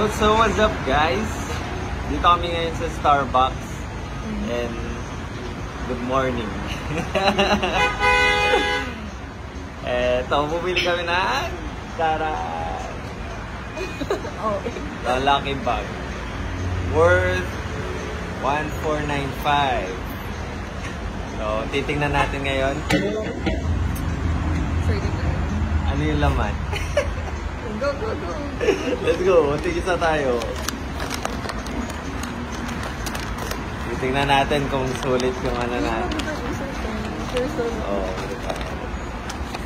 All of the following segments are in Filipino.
So what's up guys? Dito kami ngayon sa Starbucks. And good morning. Eto, bumili kami ng Karan. Lucky bag. Worth 1,495. So, titingnan natin ngayon. Ano yung laman? Go. Let's go. Tigisa tayo. Titingnan natin kung sulit yung ano natin.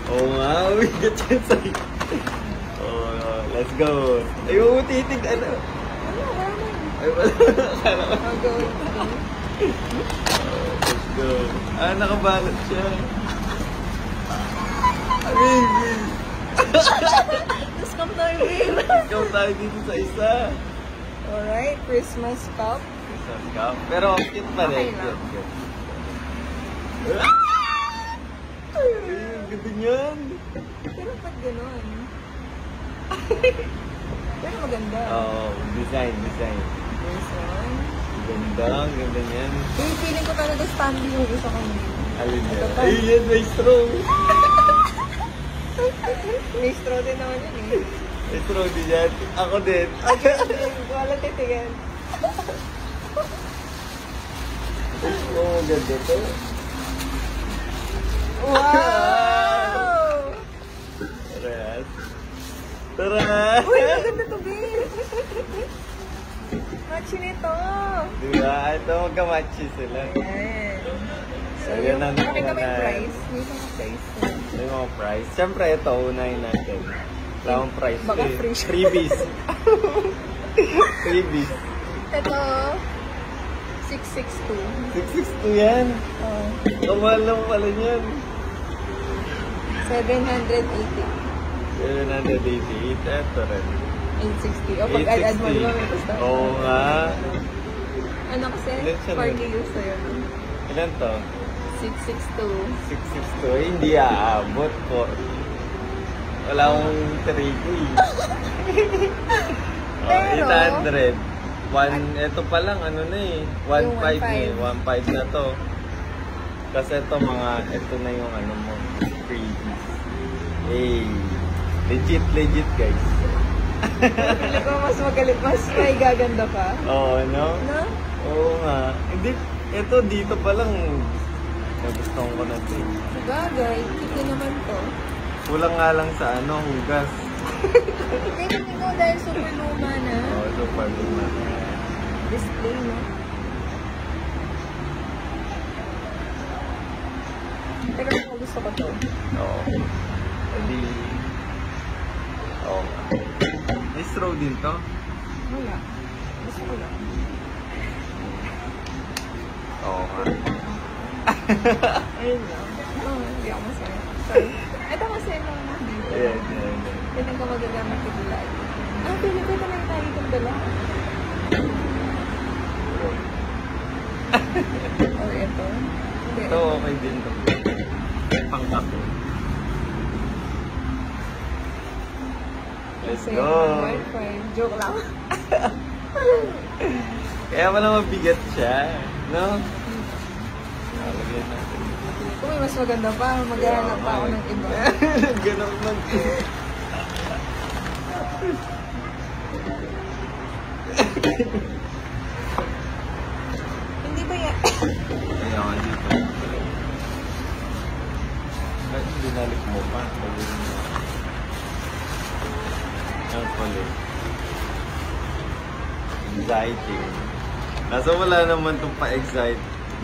Oo nga. We get your side. Oh, let's go. Ayaw mo titig. Ano? Ay, wala. Go. Let's go. Ah, nakabalot siya. Baby. Discount tayo, babe. Discount tayo dito sa isa. Alright, Christmas cup. Christmas cup. Pero cute pa rin. Okay lang. Cute. Ay, ganda niyan. Pero ba't ganon? Pero maganda. Oo, design. This one. Ganda niyan. Feeling ko talaga Stanley yung isa ko. Alin yan? Ay, yan, may straw. May straw din naman yun eh. May straw din yan. Ako din. Wala titigan. Oo, ganda to. Wow! Tara! Uy, maganda to, babe. Match nito. Diba? Ito, magkamatchi sila. Ayan. So, Ayan ang nakita mo yung nanay. price. May mga price. Ano yung mga price? Siyempre, ito, unahin natin. Wala akong price. Baka free siya. Freebies. Freebies. Ito, 662. 662 yan. Oh, Kamahal lang pala niyan. 780. 788. Ito rin. 860. O, pag add mo, di ba may gusto? Oo nga. Ano kasi? Ilan siya For nun? the use yun. Ilan to? 662. 662. Ay, hindi aabot po. Wala akong 3K. Pero, 800. Ito pa lang, ano na eh. 1.5 na eh. 1.5 na to. Kasi ito ito na yung ano mo. Freebies. Hey. Legit guys. Pili ko mas magalit, mas may gaganda pa. Oo, no? No? Oo nga. Hindi, ito dito pa lang. Nagustuhan ko na ito eh. Sabagay, kiki naman to. Kulang nga lang sa hugas. Tingnan mo dahil super luma na. Oo, super luma. Display, no? Pero ako gusto ko to. Oo. Hindi. Oo. May straw din to? Wala. Gusto ko lang. Oo nga. Ayun lang. No, hindi ako masaya. Sorry. Ito kasi lang na dito. Ayan. Ito ko magagamit ko lagi. Pili ko ito na tayo itong dalawa. Or ito. Hindi. Ito okay din to. Pang-kape. Let's Kasi go! 1.5. Joke lang. Kaya pala mabigat siya. No? Lagyan natin. Kung may mas maganda pa, maghahanap pa ako ng iba. Ganun man. Hindi ba yan? Ayan, dito. Ba't binalik mo pa? Ang kulit. Anxiety. Nasa wala naman itong pa-excite.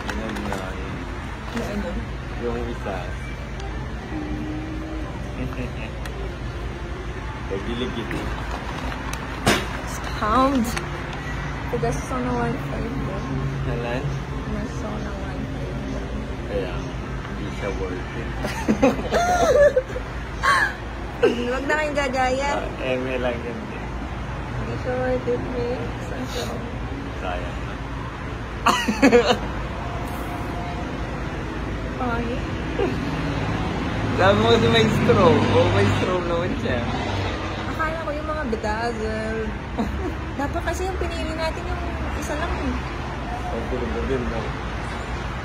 Ayan na. Na ano? Yung isa. Kagiligit. Pound! Pagastos ako ng 1.5 mo. Halan? Pagastos ako ng 1.5. Kaya, hindi siya worth it. Huwag na kayong gagaya. Eme lang yun din. Hindi siya worth it, mix. Ang sarap. Sayang na. Pangit. Sabi mo kasi may straw. O may straw naman siya. Akala ko yung mga bedazzled. Dapat kasi yung pinili natin yung isa lang. Ang tulog din mo.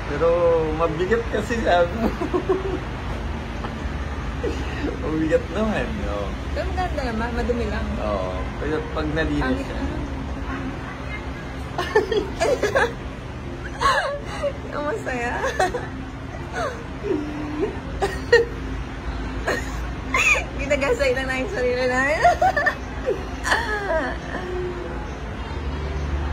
Pero mabigat kasi sabi mo. Mabigat naman, no? Pero maganda naman, madumi lang. Oo. Pero pag nalinis Angit siya. na. Ang masaya. Ginagasay lang na yung sarili namin.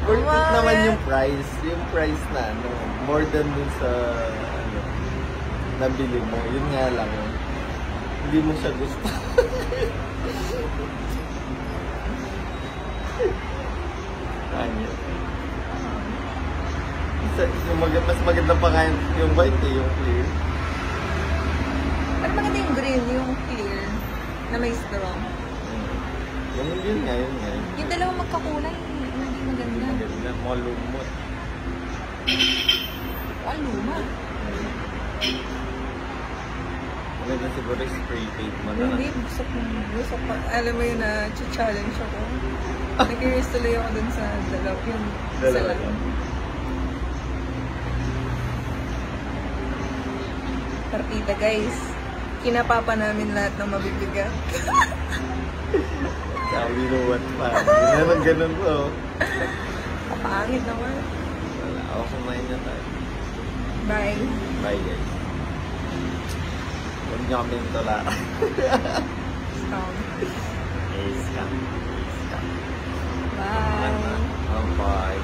Worth it Wow, naman eh. yung price. Yung price na, ano, more than dun sa, ano, nabili mo. Yun nga lang, hindi mo siya gusto. Kanya. Mas maganda pa nga yung white eh, yung clear. At maganda yung green, yung clear, na may straw. Yun nga. Yung dalawang magkakulay, hindi maganda. Maganda, mga lumot. Ang luma. Maganda siguro yung spray paint mo na. Hindi, gusto ko. Alam mo yun na challenge ako. Nag-curious tuloy ako dun sa dalaw. Yung isa Dalawa lang. lang. Partida guys. Kinapapa namin lahat ng mabibigat. Sabi no what pa. Hindi naman ganun po. Kapangit naman. Wala, ako kumain na tayo. Bye. Bye guys. Huwag niyo kami tula. Stop. Scam. Bye. Bye.